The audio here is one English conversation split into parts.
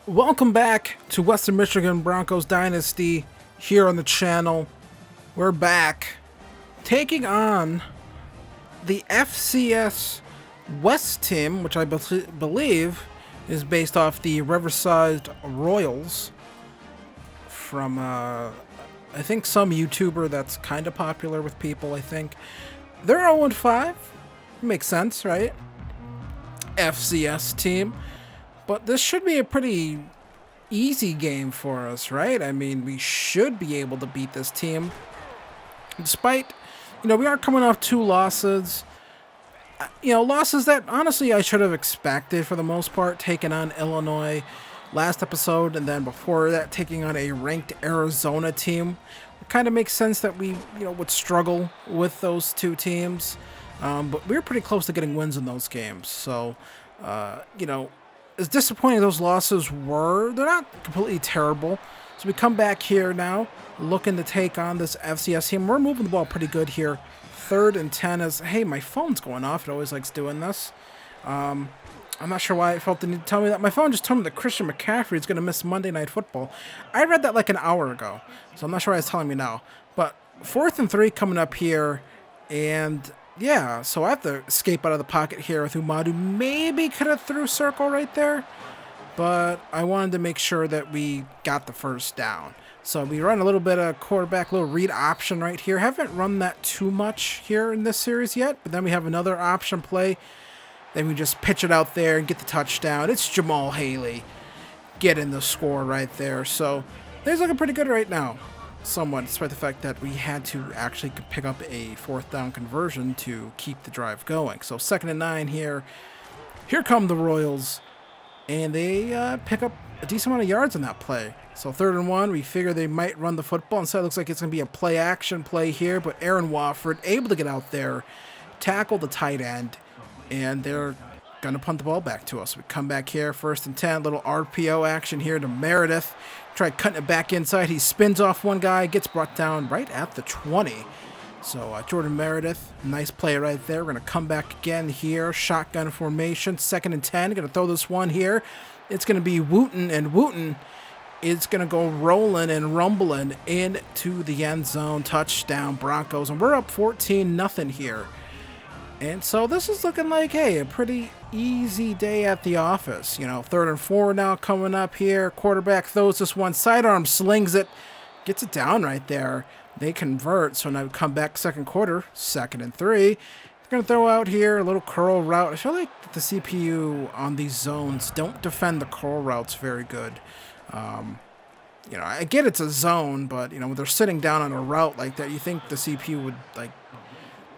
Welcome back to Western Michigan Broncos Dynasty here on the channel. We're back taking on the FCS West team, which I believe is based off the Riverside Royals from, I think, some YouTuber that's kind of popular with people, I think. They're 0-5. Makes sense, right? FCS team. But this should be a pretty easy game for us, right? I mean, we should be able to beat this team. Despite, we are coming off 2 losses. Losses that, honestly, I should have expected for the most part, taking on Illinois last episode, and then before that, taking on a ranked Arizona team. It kind of makes sense that we, would struggle with those 2 teams. But we were pretty close to getting wins in those games. So, as disappointing as those losses were, they're not completely terrible. So we come back here now, looking to take on this FCS team. We're moving the ball pretty good here. 3rd and 10 is, hey, my phone's going off. It always likes doing this. I'm not sure why I felt the need to tell me that. My phone just told me that Christian McCaffrey is going to miss Monday Night Football. I read that like an hour ago, so I'm not sure why it's telling me now. But 4th and 3 coming up here, and yeah, so I have to escape out of the pocket here with Umadu. Maybe could have threw circle right there, but I wanted to make sure that we got the first down. So we run a little bit of quarterback, little read option right here. Haven't run that too much here in this series yet, but then we have another option play. Then we just pitch it out there and get the touchdown. It's Jamal Haley getting the score right there. So they're looking pretty good right now. Somewhat, despite the fact that we had to actually pick up a 4th down conversion to keep the drive going. So 2nd and 9 here. Here come the Royals, and they pick up a decent amount of yards on that play. So 3rd and 1, we figure they might run the football. Instead, it looks like it's going to be a play-action play here, but Aaron Wofford able to get out there, tackle the tight end, and they're going to punt the ball back to us. We come back here, 1st and 10, little RPO action here to Meredith. Try cutting it back inside. He spins off one guy, gets brought down right at the 20. So Jordan Meredith, nice play right there. We're going to come back again here. Shotgun formation, 2nd and 10. Going to throw this one here. It's going to be Wooten, and Wooten is going to go rolling and rumbling into the end zone. Touchdown, Broncos. And we're up 14-0 here. And so this is looking like, hey, a pretty easy day at the office. 3rd and 4 now coming up here. Quarterback throws this one, sidearm slings it, gets it down right there. They convert, so now we come back 2nd quarter, 2nd and 3. They're going to throw out here a little curl route. I feel like the CPU on these zones don't defend the curl routes very good. I get it's a zone, but, when they're sitting down on a route like that, you think the CPU would,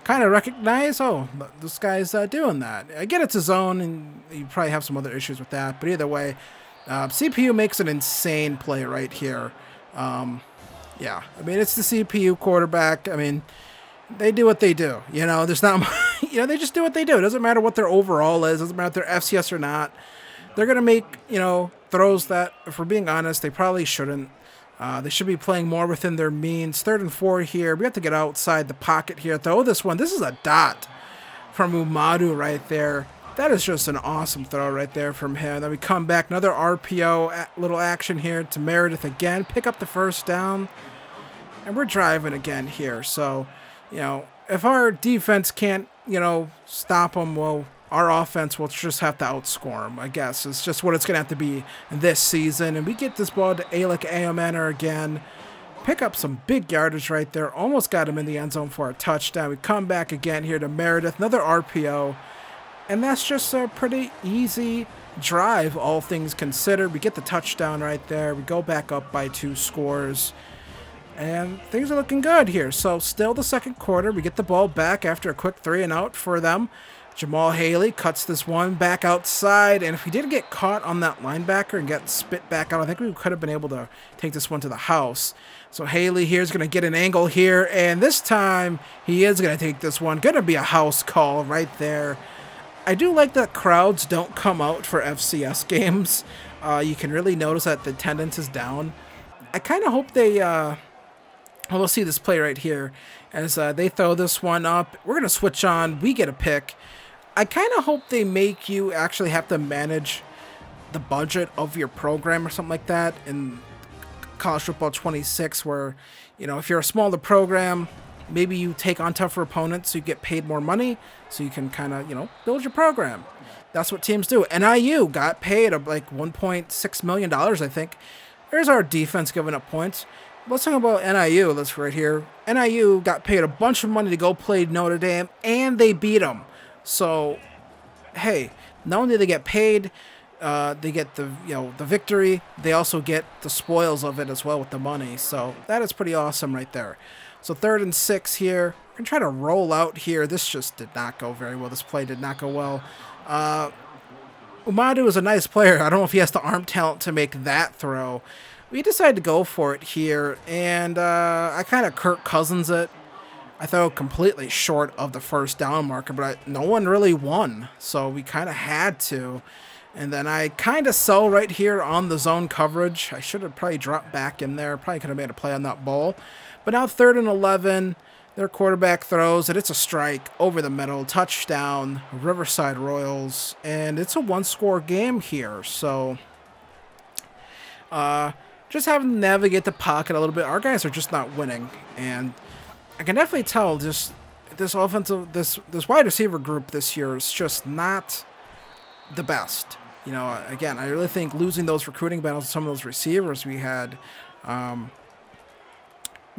kind of recognize, oh, this guy's doing that. I get it's a zone, and you probably have some other issues with that, but either way, CPU makes an insane play right here. Yeah, I mean, it's the CPU quarterback. I mean, they do what they do. There's not, they just do what they do. It doesn't matter what their overall is. It doesn't matter if they're FCS or not. They're going to make, throws that, if we're being honest, they probably shouldn't. They should be playing more within their means. 3rd and 4 here. We have to get outside the pocket here. Throw this one. This is a dot from Umadu right there. That is just an awesome throw right there from him. Then we come back. Another RPO little action here to Meredith again. Pick up the 1st down. And we're driving again here. So, if our defense can't, stop them, well, our offense will just have to outscore them, I guess. It's just what it's going to have to be this season. And we get this ball to Alec Ayomanor again. Pick up some big yardage right there. Almost got him in the end zone for a touchdown. We come back again here to Meredith. Another RPO. And that's just a pretty easy drive, all things considered. We get the touchdown right there. We go back up by 2 scores. And things are looking good here. So still the 2nd quarter. We get the ball back after a quick 3 and out for them. Jamal Haley cuts this one back outside, and if we did get caught on that linebacker and get spit back out, I think we could have been able to take this one to the house. So Haley here is going to get an angle here, and this time he is going to take this one. Going to be a house call right there. I do like that crowds don't come out for FCS games. You can really notice that the attendance is down. I kind of hope they we'll see this play right here as they throw this one up. We're going to switch on. We get a pick. I kind of hope they make you actually have to manage the budget of your program or something like that in College Football 26, where, you know, if you're a smaller program, maybe you take on tougher opponents so you get paid more money so you can kind of, you know, build your program. That's what teams do. NIU got paid like $1.6 million, I think. There's our defense giving up points. Let's talk about NIU. Let's right here. NIU got paid a bunch of money to go play Notre Dame, and they beat them. So, hey, not only do they get paid, they get the victory. They also get the spoils of it as well with the money. So that is pretty awesome right there. So 3rd and 6 here. We're gonna try to roll out here. This just did not go very well. This play did not go well. Umadu is a nice player. I don't know if he has the arm talent to make that throw. We decided to go for it here, and I kind of Kirk Cousins it. I throw completely short of the first down marker, but no one really won, so we kind of had to. And then I kind of sell right here on the zone coverage. I should have probably dropped back in there. Probably could have made a play on that ball. But now 3rd and 11, their quarterback throws it. It's a strike over the middle, touchdown, Riverside Royals, and it's a 1-score game here. So, just having to navigate the pocket a little bit. Our guys are just not winning, and I can definitely tell just this wide receiver group this year is just not the best. You know, again, I really think losing those recruiting battles with some of those receivers we had, a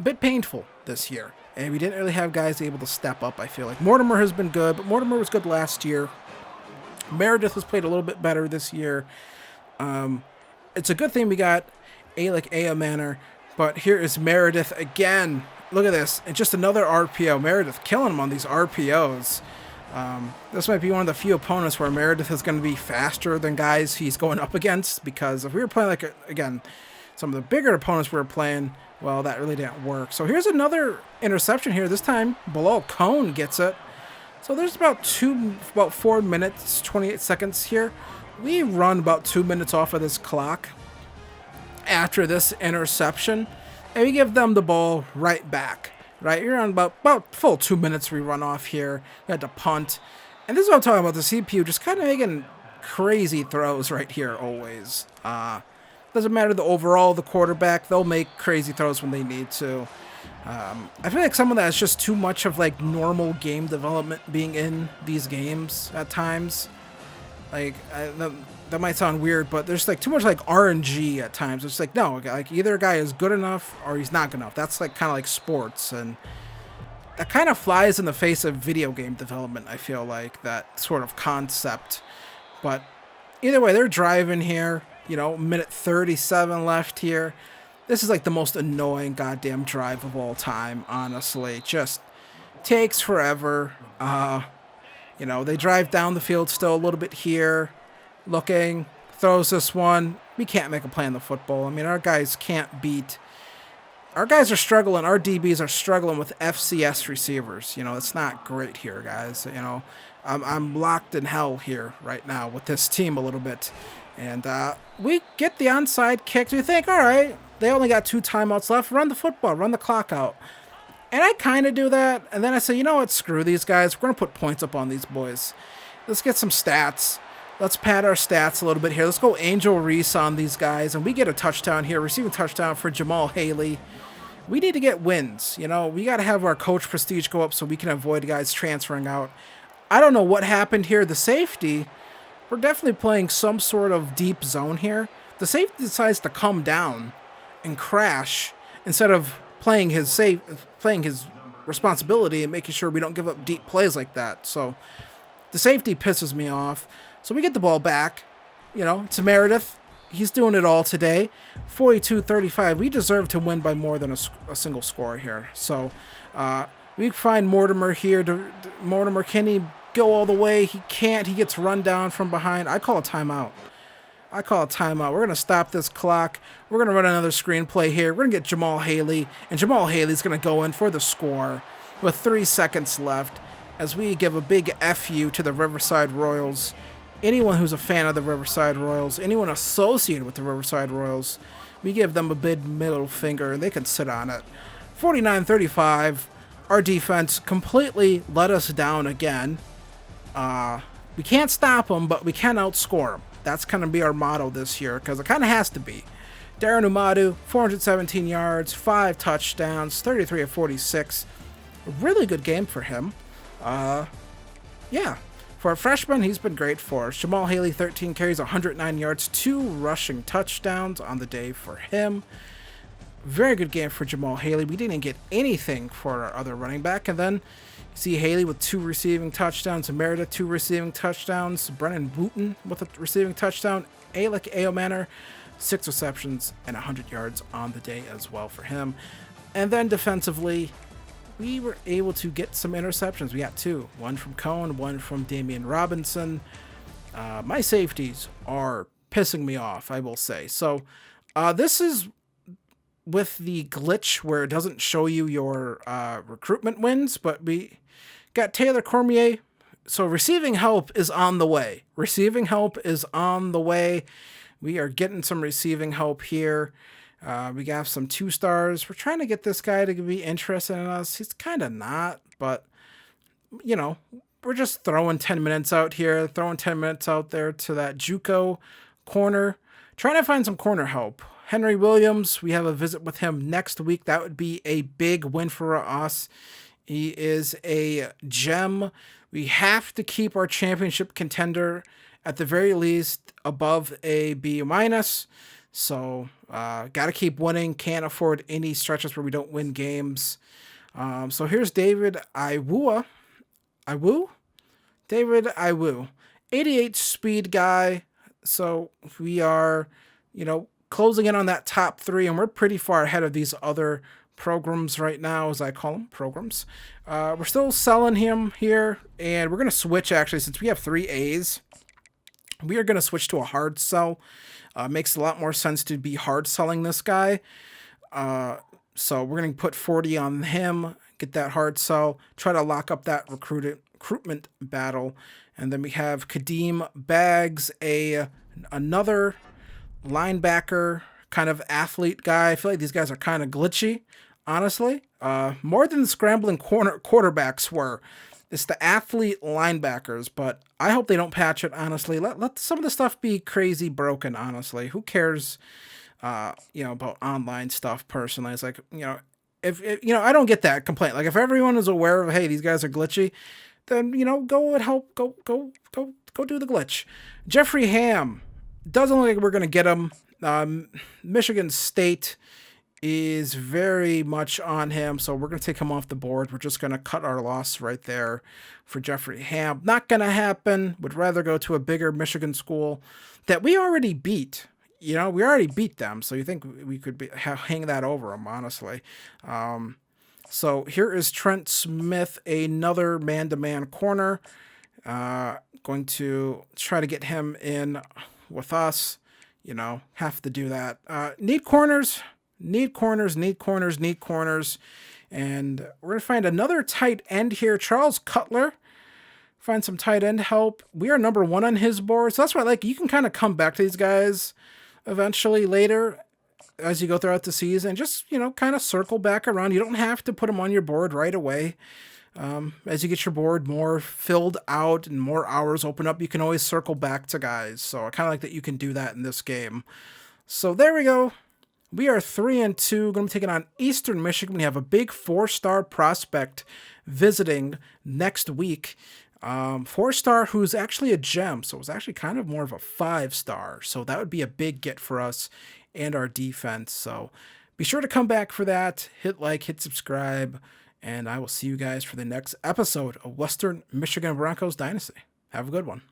bit painful this year. And we didn't really have guys able to step up, I feel like. Mortimer has been good, but Mortimer was good last year. Meredith has played a little bit better this year. It's a good thing we got Alec Manor, but here is Meredith again. Look at this. And just another RPO. Meredith killing him on these RPOs. This might be one of the few opponents where Meredith is going to be faster than guys he's going up against, because if we were playing, like, again, some of the bigger opponents we were playing, well, that really didn't work. So here's another interception here. This time, below Cone gets it. So there's about 4 minutes, 28 seconds here. We run about 2 minutes off of this clock after this interception, and we give them the ball right back. Right, you're on about full 2 minutes we run off here. We had to punt. And this is what I'm talking about, the CPU just kind of making crazy throws right here always. Doesn't matter the overall, the quarterback, they'll make crazy throws when they need to. I feel like some of that is just too much of like normal game development being in these games at times. Like, that might sound weird, but there's like too much like RNG at times. It's like, no, like either a guy is good enough or he's not good enough. That's like kind of like sports, and that kind of flies in the face of video game development, I feel like, that sort of concept. But either way, they're driving here, you know, minute 37 left here. This is like the most annoying goddamn drive of all time, honestly. Just takes forever. You know, they drive down the field still a little bit here. Looking, throws this one. We can't make a play on the football. I mean, our guys can't beat. Our guys are struggling. Our DBs are struggling with FCS receivers. You know, it's not great here, guys. You know, I'm locked in hell here right now with this team a little bit. And we get the onside kick. We think, all right, they only got 2 timeouts left. Run the football. Run the clock out. And I kind of do that. And then I say, you know what? Screw these guys. We're going to put points up on these boys. Let's get some stats. Let's pad our stats a little bit here. Let's go Angel Reese on these guys. And we get a touchdown here. Receiving touchdown for Jamal Haley. We need to get wins. You know, we got to have our coach prestige go up so we can avoid guys transferring out. I don't know what happened here. The safety, we're definitely playing some sort of deep zone here. The safety decides to come down and crash instead of playing his responsibility and making sure we don't give up deep plays like that. So the safety pisses me off. So we get the ball back. You know, to Meredith. He's doing it all today. 42-35. We deserve to win by more than a single score here. So we find Mortimer here. Mortimer, can he go all the way? He can't. He gets run down from behind. I call a timeout. We're going to stop this clock. We're going to run another screenplay here. We're going to get Jamal Haley. And Jamal Haley's going to go in for the score with 3 seconds left as we give a big FU to the Riverside Royals. Anyone who's a fan of the Riverside Royals, anyone associated with the Riverside Royals, we give them a big middle finger, and they can sit on it. 49-35. Our defense completely let us down again. We can't stop them, but we can outscore them. That's going to be our motto this year, because it kind of has to be. Darren Umadu, 417 yards, 5 touchdowns, 33 of 46. A really good game for him. Yeah. For a freshman, he's been great for us. Jamal Haley, 13 carries, 109 yards, 2 rushing touchdowns on the day for him. Very good game for Jamal Haley. We didn't get anything for our other running back. And then you see Haley with 2 receiving touchdowns, Merida 2 receiving touchdowns, Brennan Wooten with a receiving touchdown, Alec Aomanor 6 receptions and 100 yards on the day as well for him. And then defensively, we were able to get some interceptions. We got 2. One from Cohen, one from Damian Robinson. My safeties are pissing me off, I will say. So this is with the glitch where it doesn't show you your recruitment wins, but we got Taylor Cormier. So receiving help is on the way. Receiving help is on the way. We are getting some receiving help here. We got some 2 stars. We're trying to get this guy to be interested in us. He's kind of not, but, you know, we're just throwing 10 minutes out here, throwing 10 minutes out there to that JUCO corner, trying to find some corner help. Henry Williams, we have a visit with him next week. That would be a big win for us. He is a gem. We have to keep our championship contender at the very least above a B-. So, got to keep winning. Can't afford any stretches where we don't win games. So here's David Iwu. David Iwu. 88 speed guy. So we are, you know, closing in on that top 3, and we're pretty far ahead of these other programs right now, as I call them, programs. We're still selling him here, and we're going to switch, actually, since we have 3 A's. We are going to switch to a hard sell. Makes a lot more sense to be hard selling this guy. So we're going to put 40 on him, get that hard sell, try to lock up that recruitment battle. And then we have Kadeem Baggs, another linebacker kind of athlete guy. I feel like these guys are kind of glitchy, honestly. More than the scrambling quarterbacks were. It's the athlete linebackers, but I hope they don't patch it, honestly. Let some of the stuff be crazy broken, honestly. Who cares, you know, about online stuff, personally? It's like, you know, if you know, I don't get that complaint. Like, if everyone is aware of, hey, these guys are glitchy, then, you know, go and help, go do the glitch. Jeffrey Ham, doesn't look like we're going to get him. Michigan State is very much on him, so we're going to take him off the board. We're just going to cut our loss right there for Jeffrey Ham. Not going to happen. Would rather go to a bigger Michigan school that we already beat. You know, we already beat them, so you think we could hang that over them, honestly. So here is Trent Smith, another man-to-man corner. Going to try to get him in with us. You know, have to do that. Need corners. And we're going to find another tight end here. Charles Cutler. Find some tight end help. We are number 1 on his board. So that's why, like, you can kind of come back to these guys eventually later as you go throughout the season. Just, you know, kind of circle back around. You don't have to put them on your board right away. As you get your board more filled out and more hours open up, you can always circle back to guys. So I kind of like that you can do that in this game. So there we go. We are 3-2. Going to be taking on Eastern Michigan. We have a big 4-star prospect visiting next week. 4-star who's actually a gem. So it's actually kind of more of a 5-star. So that would be a big get for us and our defense. So be sure to come back for that. Hit like, hit subscribe. And I will see you guys for the next episode of Western Michigan Broncos Dynasty. Have a good one.